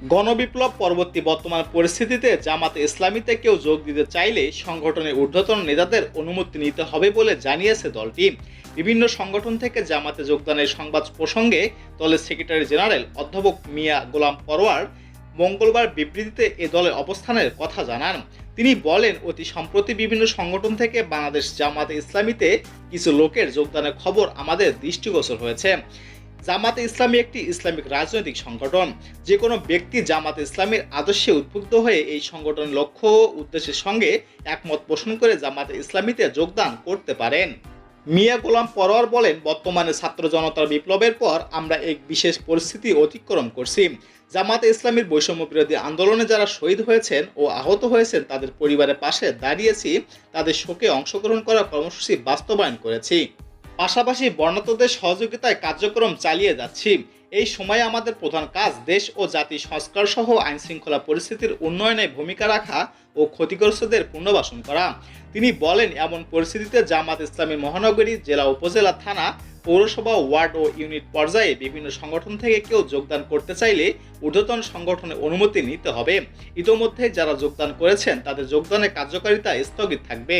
গণবিপ্লব পরবর্তী বর্তমান পরিস্থিতিতে জামাতে ইসলামীতে কেউ যোগ দিতে চাইলে সংগঠনের ঊর্ধ্বতন নেতাদের অনুমতি নিতে হবে বলে জানিয়েছে দলটি। বিভিন্ন সংগঠন থেকে জামাতে যোগদানের সংবাদ প্রসঙ্গে দলের সেক্রেটারি জেনারেল অধ্যাপক মিয়া গোলাম পরোয়ার মঙ্গলবার বিবৃতিতে এ দলের অবস্থানের কথা জানান। তিনি বলেন, অতি সম্প্রতি বিভিন্ন সংগঠন থেকে বাংলাদেশ জামাতে ইসলামীতে কিছু লোকের যোগদানের খবর আমাদের দৃষ্টিগোচর হয়েছে। জামাতে ইসলামী একটি ইসলামিক রাজনৈতিক সংগঠন। যে কোনো ব্যক্তি জামাতে ইসলামীর আদর্শে উদ্বুদ্ধ হয়ে এই সংগঠনের লক্ষ্য ও উদ্দেশ্যের সঙ্গে একমত পোষণ করে জামাতে ইসলামীতে যোগদান করতে পারেন। মিয়া গোলাম পরোয়ার বলেন, বর্তমানে ছাত্র জনতার বিপ্লবের পর আমরা এক বিশেষ পরিস্থিতি অতিক্রম করছি। জামাতে ইসলামীর বৈষম্য বিরোধী আন্দোলনে যারা শহীদ হয়েছেন ও আহত হয়েছেন তাদের পরিবারের পাশে দাঁড়িয়েছি, তাদের শোকে অংশগ্রহণ করার কর্মসূচি বাস্তবায়ন করেছি। পাশাপাশি বর্ণাঢ্যদের সহযোগিতায় কার্যক্রম চালিয়ে যাচ্ছি। এই সময়ে আমাদের প্রধান কাজ দেশ ও জাতি সংস্কার সহ আইন শৃঙ্খলা পরিস্থিতির উন্নয়নে ভূমিকা রাখা ও ক্ষতিগ্রস্তদের পুনর্বাসন করা। তিনি বলেন, এমন পরিস্থিতিতে জামাত ইসলামী মহানগরী, জেলা, উপজেলা, থানা, পৌরসভা, ওয়ার্ড ও ইউনিট পর্যায়ে বিভিন্ন সংগঠন থেকে কেউ যোগদান করতে চাইলে ঊর্ধ্বতন সংগঠনের অনুমতি নিতে হবে। ইতোমধ্যে যারা যোগদান করেছেন তাদের যোগদানের কার্যকারিতা স্থগিত থাকবে।